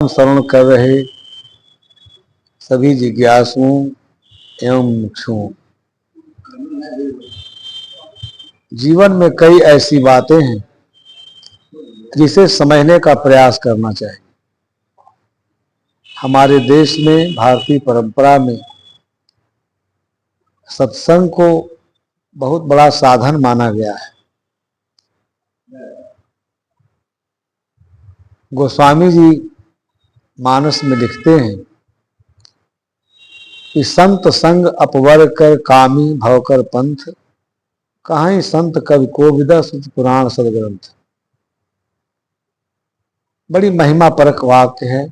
शरण कर रहे सभी जिज्ञासुओं एवं मुमुक्षुओं, जीवन में कई ऐसी बातें हैं जिसे समझने का प्रयास करना चाहिए। हमारे देश में भारतीय परंपरा में सत्संग को बहुत बड़ा साधन माना गया है। गोस्वामी जी मानस में लिखते हैं कि संत संग अपवर कर कामी भव कर पंथ, कहीं संत कवि को विदा सुत पुराण सदग्रंथ। बड़ी महिमा परक वाक्य है।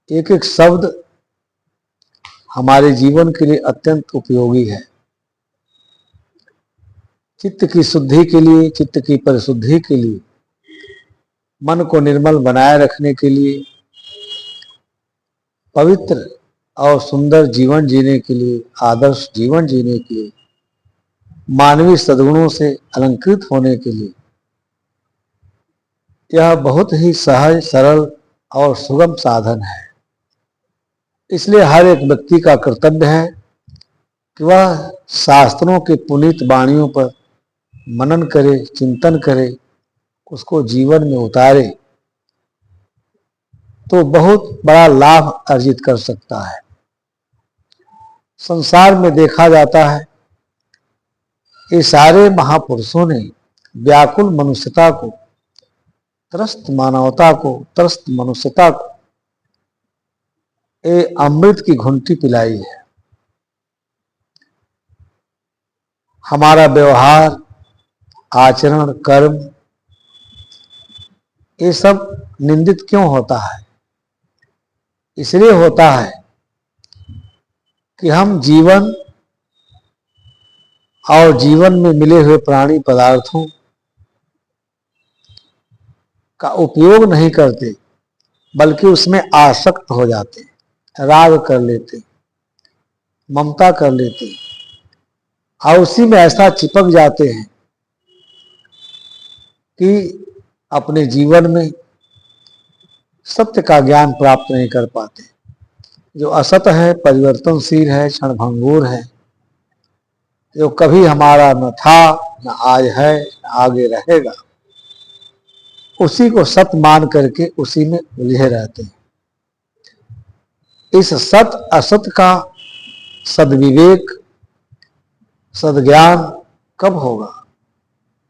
एक एक शब्द हमारे जीवन के लिए अत्यंत उपयोगी है। चित्त की शुद्धि के लिए, चित्त की परिशुद्धि के लिए, मन को निर्मल बनाए रखने के लिए, पवित्र और सुंदर जीवन जीने के लिए, आदर्श जीवन जीने के लिए, मानवीय सद्गुणों से अलंकृत होने के लिए यह बहुत ही सहज, सरल और सुगम साधन है। इसलिए हर एक व्यक्ति का कर्तव्य है कि वह शास्त्रों के पुनीत वाणियों पर मनन करे, चिंतन करे, उसको जीवन में उतारे तो बहुत बड़ा लाभ अर्जित कर सकता है। संसार में देखा जाता है ये सारे महापुरुषों ने व्याकुल मनुष्यता को, त्रस्त मानवता को, त्रस्त मनुष्यता को ये अमृत की घुंटी पिलाई है। हमारा व्यवहार, आचरण, कर्म ये सब निंदित क्यों होता है? इसलिए होता है कि हम जीवन और जीवन में मिले हुए प्राणी पदार्थों का उपयोग नहीं करते, बल्कि उसमें आसक्त हो जाते, राग कर लेते, ममता कर लेते और उसी में ऐसा चिपक जाते हैं कि अपने जीवन में सत्य का ज्ञान प्राप्त नहीं कर पाते। जो असत है, परिवर्तनशील है, क्षणभंगुर है, जो कभी हमारा न था, न आज है, न आगे रहेगा, उसी को सत्य मान करके उसी में उलझे रहते हैं। इस सत असत का सद्विवेक, सद्ज्ञान कब होगा?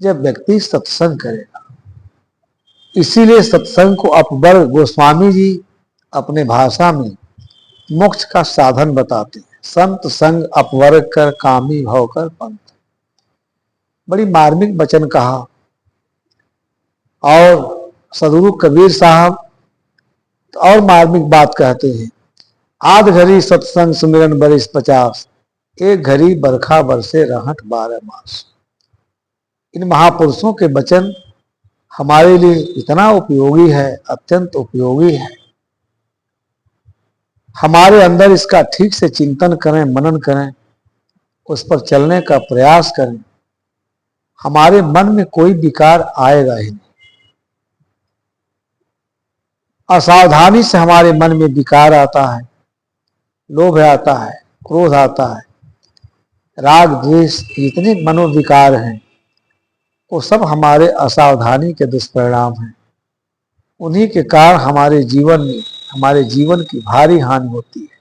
जब व्यक्ति सत्संग करेगा। इसीलिए सत्संग को अपवर गोस्वामी जी अपने भाषा में मोक्ष का साधन बताते हैं। संत संग अपवर कर कामी भव कर पंथ। बड़ी मार्मिक वचन कहा। और सदगुरु कबीर साहब तो और मार्मिक बात कहते हैं, आध घड़ी सत्संग सुमिरन बरिस 50, एक घड़ी बरखा बरसे रहट 12 मास। इन महापुरुषों के वचन हमारे लिए इतना उपयोगी है, अत्यंत उपयोगी है। हमारे अंदर इसका ठीक से चिंतन करें, मनन करें, उस पर चलने का प्रयास करें, हमारे मन में कोई विकार आएगा ही नहीं। असावधानी से हमारे मन में विकार आता है, लोभ आता है, क्रोध आता है, राग द्वेष, जितने मनोविकार हैं वो सब हमारे असावधानी के दुष्परिणाम हैं। उन्हीं के कारण हमारे जीवन में, हमारे जीवन की भारी हानि होती है।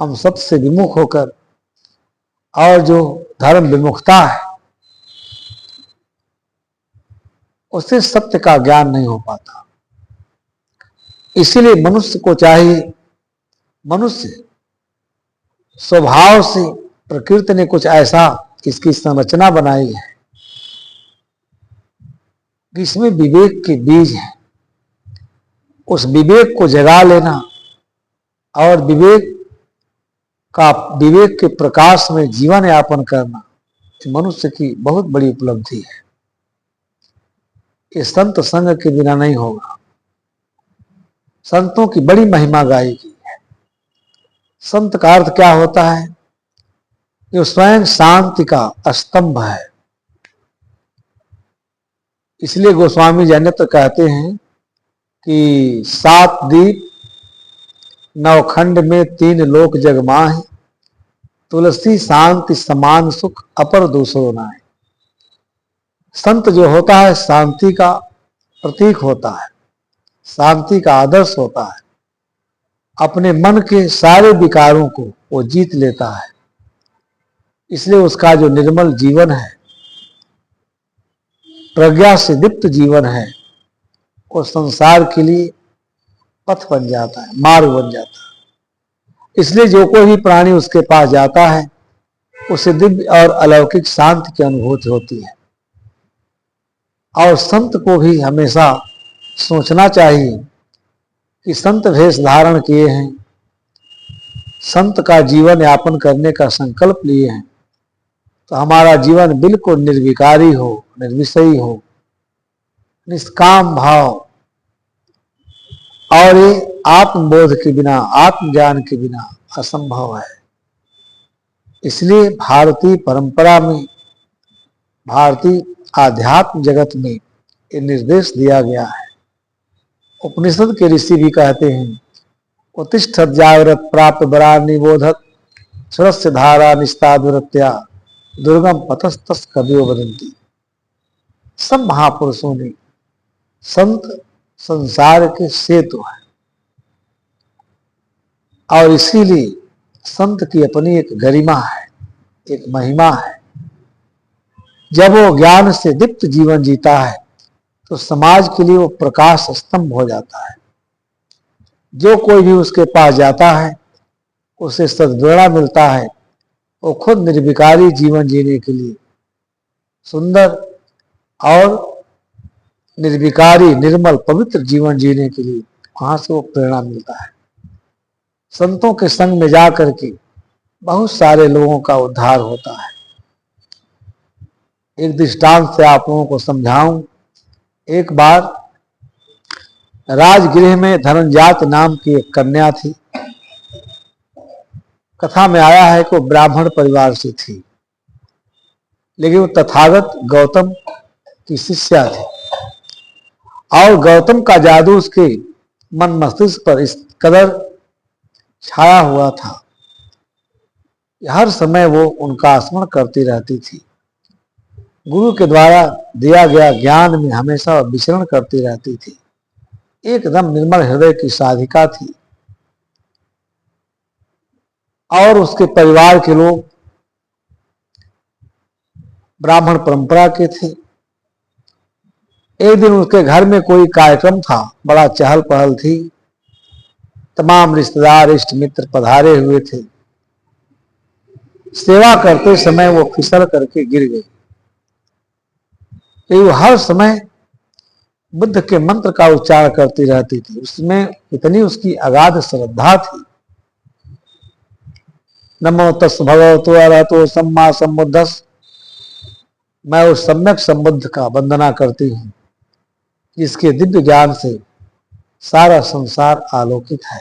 हम सत्य से विमुख होकर, और जो धर्म विमुखता है उससे सत्य का ज्ञान नहीं हो पाता। इसीलिए मनुष्य को चाहिए, मनुष्य स्वभाव से प्रकृति ने कुछ ऐसा इसकी संरचना बनाई है कि इसमें विवेक के बीज है। उस विवेक को जगा लेना और विवेक के प्रकाश में जीवन यापन करना मनुष्य की बहुत बड़ी उपलब्धि है। ये संत संग के बिना नहीं होगा। संतों की बड़ी महिमा गाई गई है। संत का अर्थ क्या होता है? जो स्वयं शांति का स्तंभ है। इसलिए गोस्वामी जी अन्यत्र कहते हैं कि 7 दीप 9 खंड में 3 लोक जगमाहि, तुलसी शांति समान सुख अपर दूसरो नाहि। संत जो होता है शांति का प्रतीक होता है, शांति का आदर्श होता है। अपने मन के सारे विकारों को वो जीत लेता है, इसलिए उसका जो निर्मल जीवन है, प्रज्ञा से दीप्त जीवन है, वो संसार के लिए पथ बन जाता है, मार्ग बन जाता है। इसलिए जो कोई भी प्राणी उसके पास जाता है उसे दिव्य और अलौकिक शांति की अनुभूति होती है। और संत को भी हमेशा सोचना चाहिए कि संत वेश धारण किए हैं, संत का जीवन यापन करने का संकल्प लिए हैं, तो हमारा जीवन बिल्कुल निर्विकारी हो, निर्विषयी हो, निष्काम भाव, और ये आत्मबोध के बिना, आत्मज्ञान के बिना असंभव है। इसलिए भारतीय परंपरा में, भारतीय आध्यात्म जगत में ये निर्देश दिया गया है। उपनिषद के ऋषि भी कहते हैं, उत्तिष्ठत जागृत प्राप्त बरा निबोधत सरस्य धारा निस्तादवृत्या दुर्गम पतस्तस कवियो वदंती। सब महापुरुषों ने, संत संसार के सेतु है, और इसीलिए संत की अपनी एक गरिमा है, एक महिमा है। जब वो ज्ञान से दीप्त जीवन जीता है तो समाज के लिए वो प्रकाश स्तंभ हो जाता है। जो कोई भी उसके पास जाता है उसे सद्प्रेरणा मिलता है, वो खुद निर्विकारी जीवन जीने के लिए, सुंदर और निर्विकारी निर्मल पवित्र जीवन जीने के लिए वहां से वो प्रेरणा मिलता है। संतों के संग में जा करके बहुत सारे लोगों का उद्धार होता है। एक दृष्टांत से आप लोगों को समझाऊं। एक बार राजगृह में धनंजात नाम की एक कन्या थी। कथा में आया है कि वो ब्राह्मण परिवार से थी, लेकिन वो तथागत गौतम की शिष्या थी, और गौतम का जादू उसके मन मस्तिष्क पर इस कदर छाया हुआ था, हर समय वो उनका स्मरण करती रहती थी। गुरु के द्वारा दिया गया ज्ञान में हमेशा विचरण करती रहती थी। एकदम निर्मल हृदय की साधिका थी, और उसके परिवार के लोग ब्राह्मण परंपरा के थे। एक दिन उसके घर में कोई कार्यक्रम था, बड़ा चहल पहल थी, तमाम रिश्तेदार इष्ट मित्र पधारे हुए थे। सेवा करते समय वो फिसल करके गिर गई। वो हर समय बुद्ध के मंत्र का उच्चारण करती रहती थी, उसमें इतनी उसकी अगाध श्रद्धा थी। नमो तस् भगवतो अरहतो सम्मा सम्बुद्धस्स। मैं उस सम्यक संबुद्ध का वंदना करती हूँ जिसके दिव्य ज्ञान से सारा संसार आलोकित है।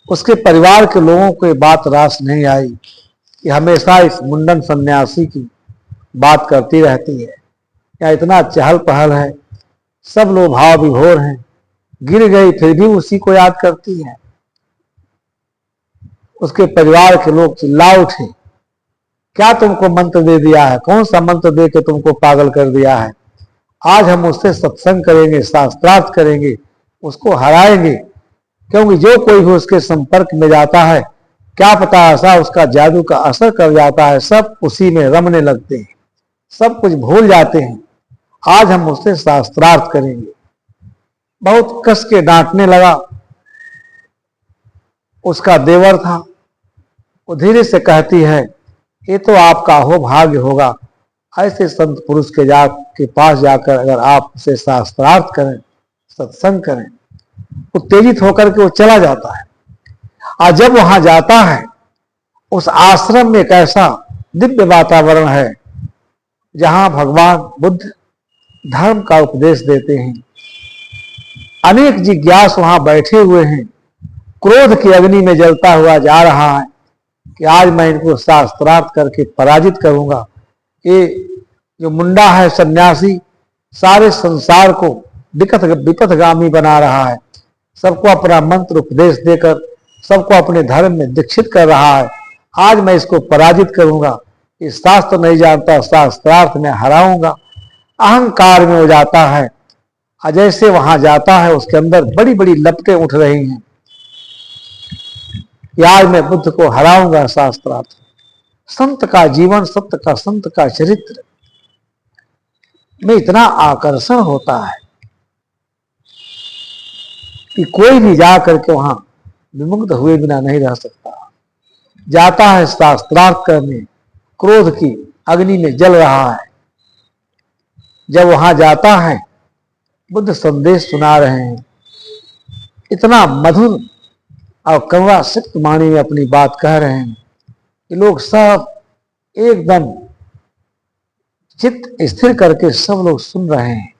उसके परिवार के लोगों को बात रास नहीं आई कि हमेशा इस मुंडन सन्यासी की बात करती रहती है, या इतना चहल पहल है, सब लोग भाव विभोर हैं, गिर गई फिर भी उसी को याद करती है। उसके परिवार के लोग चिल्ला उठे, क्या तुमको मंत्र दे दिया है? कौन सा मंत्र दे के तुमको पागल कर दिया है? आज हम उससे सत्संग करेंगे, शास्त्रार्थ करेंगे, उसको हराएंगे, क्योंकि जो कोई भी उसके संपर्क में जाता है, क्या पता ऐसा उसका जादू का असर कर जाता है, सब उसी में रमने लगते हैं, सब कुछ भूल जाते हैं। आज हम उससे शास्त्रार्थ करेंगे। बहुत कस के डांटने लगा। उसका देवर था, वो धीरे से कहती है, ये तो आपका हो भाग्य होगा, ऐसे संत पुरुष के पास जाकर अगर आप उसे शास्त्रार्थ करें, सत्संग करें। उत्तेजित होकर के वो चला जाता है, और जब वहां जाता है उस आश्रम में एक ऐसा दिव्य वातावरण है जहां भगवान बुद्ध धर्म का उपदेश देते हैं। अनेक जिज्ञास वहां बैठे हुए हैं, क्रोध की अग्नि में जलता हुआ जा रहा है कि आज मैं इनको शास्त्रार्थ करके पराजित करूंगा। ये जो मुंडा है सन्यासी, सारे संसार को विपथगामी बना रहा है, सबको अपना मंत्र उपदेश देकर सबको अपने धर्म में दीक्षित कर रहा है। आज मैं इसको पराजित करूंगा, इस शास्त्र नहीं जानता, शास्त्रार्थ में हराऊंगा। अहंकार में हो जाता है, जैसे वहां जाता है उसके अंदर बड़ी बड़ी लपटें उठ रही हैं कि आज मैं बुद्ध को हराऊंगा शास्त्रार्थ। संत का जीवन, सत्य का संत का चरित्र में इतना आकर्षण होता है कि कोई भी जा करके वहां विमुग्ध हुए बिना नहीं रह सकता। जाता है शास्त्रार्थ करने, क्रोध की अग्नि में जल रहा है। जब वहां जाता है, बुद्ध संदेश सुना रहे हैं, इतना मधुर और करुणा सिक्त वाणी में अपनी बात कह रहे हैं कि लोग सब एकदम चित्त स्थिर करके सब लोग सुन रहे हैं।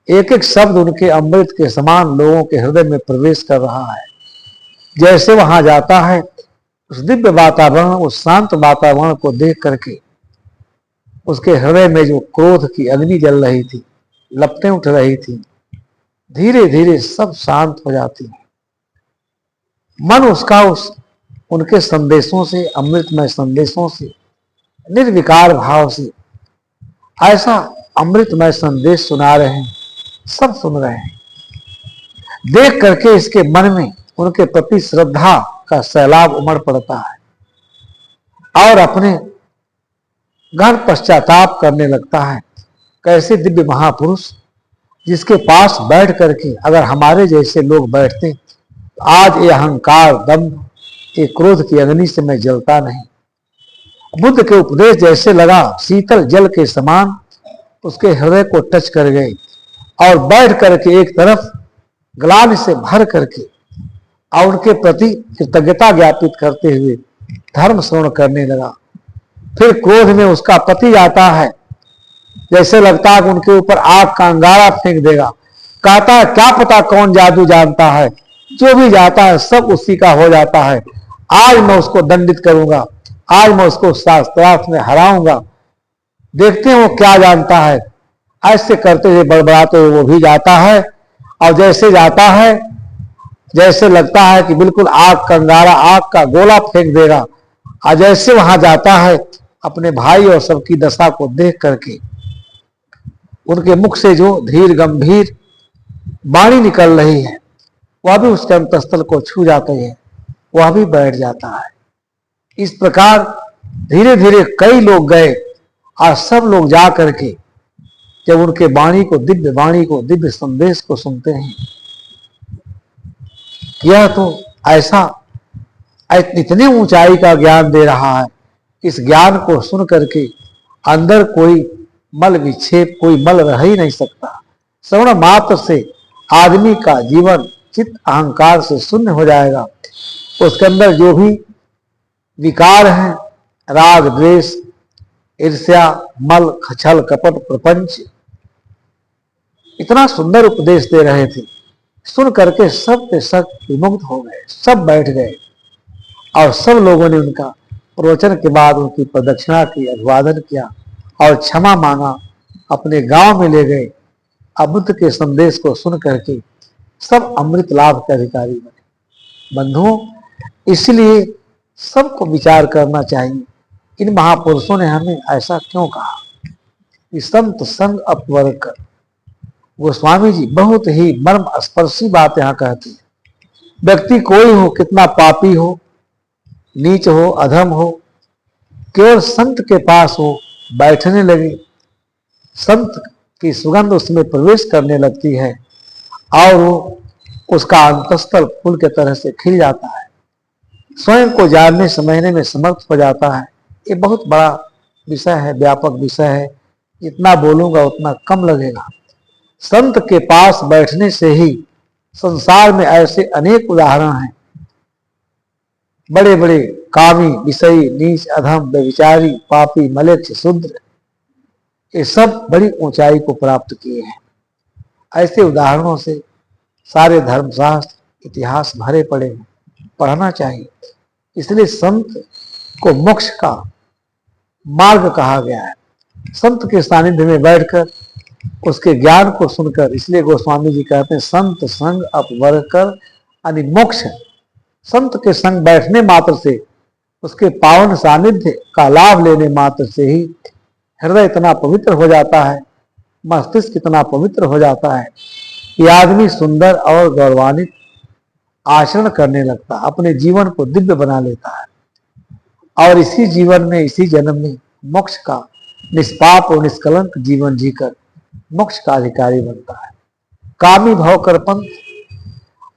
एक एक शब्द उनके अमृत के समान लोगों के हृदय में प्रवेश कर रहा है। जैसे वहां जाता है, उस दिव्य वातावरण, उस शांत वातावरण को देख करके उसके हृदय में जो क्रोध की अग्नि जल रही थी, लपटें उठ रही थी, धीरे धीरे सब शांत हो जाती है। मन उसका उनके संदेशों से, अमृतमय संदेशों से, निर्विकार भाव से ऐसा अमृतमय संदेश सुना रहे हैं, सब सुन रहे हैं। देख करके इसके मन में उनके प्रति श्रद्धा का सैलाब उमड़ पड़ता है और अपने गहन पश्चाताप करने लगता है। कैसे दिव्य महापुरुष, जिसके पास बैठ करके अगर हमारे जैसे लोग बैठते तो आज ये अहंकार, दम्भ, ये क्रोध की अग्नि से मैं जलता नहीं। बुद्ध के उपदेश जैसे लगा शीतल जल के समान उसके हृदय को टच कर गए और बैठ करके एक तरफ ग्लानि से भर करके और उनके प्रति कृतज्ञता ज्ञापित करते हुए धर्म श्रवण करने लगा। फिर क्रोध में उसका पति आता है, जैसे लगता है कि उनके ऊपर आग का अंगारा फेंक देगा। कहता है क्या पता कौन जादू जानता है, जो भी जाता है सब उसी का हो जाता है। आज मैं उसको दंडित करूंगा, आज मैं उसको शास्त्रार्थ में हराऊंगा, देखते हैं वो क्या जानता है। ऐसे करते हुए बड़बड़ाते हुए वो भी जाता है और जैसे जाता है, जैसे लगता है कि बिल्कुल आग का अंगारा, आग का गोला फेंक देगा। और जैसे वहां जाता है, अपने भाई और सबकी दशा को देख करके उनके मुख से जो धीर गंभीर वाणी निकल रही है वह भी उसके अंतस्थल को छू जाते हैं, वह भी बैठ जाता है। इस प्रकार धीरे धीरे कई लोग गए और सब लोग जा करके जब उनके वाणी को, दिव्य वाणी को, दिव्य संदेश को सुनते हैं, यह तो ऐसा इतनी ऊंचाई का ज्ञान दे रहा है, इस ज्ञान को सुन करके अंदर कोई मल विक्षेप, कोई मल रह ही नहीं सकता। श्रवण मात्र से आदमी का जीवन चित्त अहंकार से शून्य हो जाएगा। उसके अंदर जो भी विकार हैं, राग, द्वेष, ईर्ष्या, मल, छल, कपट, प्रपंच, इतना सुंदर उपदेश दे रहे थे, सुन करके सब के सब विमुग्ध हो गए, सब बैठ गए और सब लोगों ने उनका प्रवचन के बाद उनकी प्रदक्षिणा की, अभिवादन किया और क्षमा मांगा, अपने गांव में ले गए। अब बुद्ध के संदेश को सुन करके सब अमृत लाभ के अधिकारी बने। बंधुओं, इसलिए सबको विचार करना चाहिए, इन महापुरुषों ने हमें ऐसा क्यों कहा कि संत संग अपवर्ग कर। गोस्वामी जी बहुत ही मर्म स्पर्शी बात यहाँ कहते हैं। व्यक्ति कोई हो, कितना पापी हो, नीच हो, अधम हो, केवल संत के पास हो, बैठने लगे, संत की सुगंध उसमें प्रवेश करने लगती है और वो उसका अंतस्थल फूल के तरह से खिल जाता है, स्वयं को जानने समझने में समर्थ हो जाता है। ये बहुत बड़ा विषय है, व्यापक विषय है, जितना बोलूंगा उतना कम लगेगा। संत के पास बैठने से ही संसार में ऐसे अनेक उदाहरण हैं, बड़े बड़े कामी, विषयी, नीच, अधम, व्यभिचारी, पापी, मलेच्छ, शूद्र, ये सब बड़ी ऊंचाई को प्राप्त किए हैं। ऐसे उदाहरणों से सारे धर्मशास्त्र, इतिहास भरे पड़े हैं, पढ़ना चाहिए। इसलिए संत को मोक्ष का मार्ग कहा गया है। संत के सानिध्य में बैठकर उसके ज्ञान को सुनकर, इसलिए गोस्वामी जी कहते हैं संत संग अपवर कर अनिमोक्ष। संत के संग बैठने मात्र से, उसके पावन सानिध्य का लाभ लेने मात्र से ही हृदय इतना पवित्र हो जाता है, मस्तिष्क इतना पवित्र हो जाता है कि आदमी सुंदर और गौरवान्वित आचरण करने लगता है, अपने जीवन को दिव्य बना लेता है और इसी जीवन में, इसी जन्म में मोक्ष का निष्पाप और निष्कलंक जीवन जीकर मोक्ष का अधिकारी बनता है। कामी भाव कर पंथ,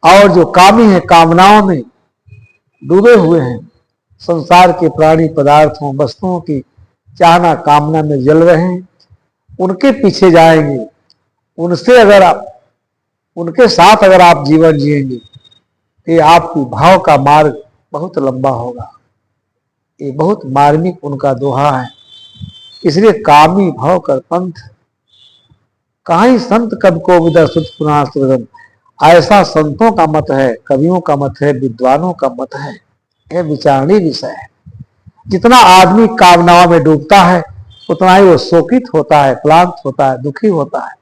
और जो कामी है, कामनाओं में डूबे हुए हैं, संसार के प्राणी पदार्थों वस्तुओं की चाहना कामना में जल रहे हैं, उनके पीछे जाएंगे, उनसे अगर आप, उनके साथ अगर आप जीवन जिएंगे तो ये आपकी भाव का मार्ग बहुत लंबा होगा। ये बहुत मार्मिक उनका दोहा है। इसलिए कामी भाव कर पंथ, कहीं संत कब को विदर्शुत पुनः सृजन, ऐसा संतों का मत है, कवियों का मत है, विद्वानों का मत है। यह विचारणीय विषय है। जितना आदमी कामनाओं में डूबता है उतना ही वो शोकित होता है, क्लांत होता है, दुखी होता है,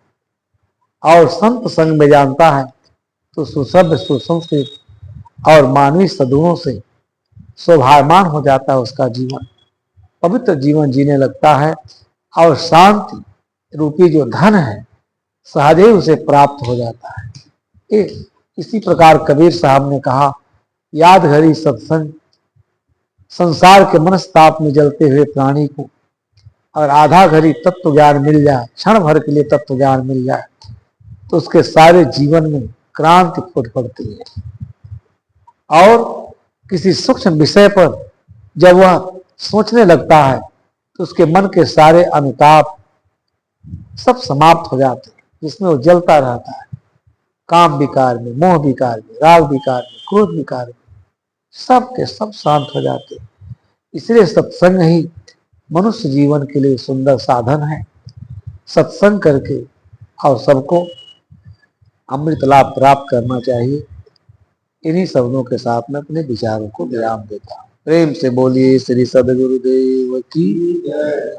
और संत संग में जानता है तो सुसभ्य सुसंस्कृत और मानवीय सद्गुणों से शोभायमान हो जाता है। उसका जीवन पवित्र जीवन जीने लगता है और शांति रूपी जो धन है सहज ही उसे प्राप्त हो जाता है। इसी प्रकार कबीर साहब ने कहा, याद घड़ी सत्संग संसार के मनस्ताप में जलते हुए प्राणी को अगर आधा घड़ी तत्व ज्ञान मिल जाए, क्षण भर के लिए तत्व ज्ञान मिल जाए, तो उसके सारे जीवन में क्रांति फूट पड़ती है। और किसी सूक्ष्म विषय पर जब वह सोचने लगता है तो उसके मन के सारे अनुताप सब समाप्त हो जाते हैं, जिसमें वो जलता रहता है, काम विकार में, मोह विकार में, राग विकार में, क्रोध विकार में, सब के सब शांत हो जाते हैं। इसलिए सत्संग ही मनुष्य जीवन के लिए सुंदर साधन है। सत्संग करके और सबको अमृत लाभ प्राप्त करना चाहिए। इन्हीं शब्दों के साथ में अपने विचारों को विराम देता हूँ। प्रेम से बोलिए श्री सद्गुरुदेव की जय।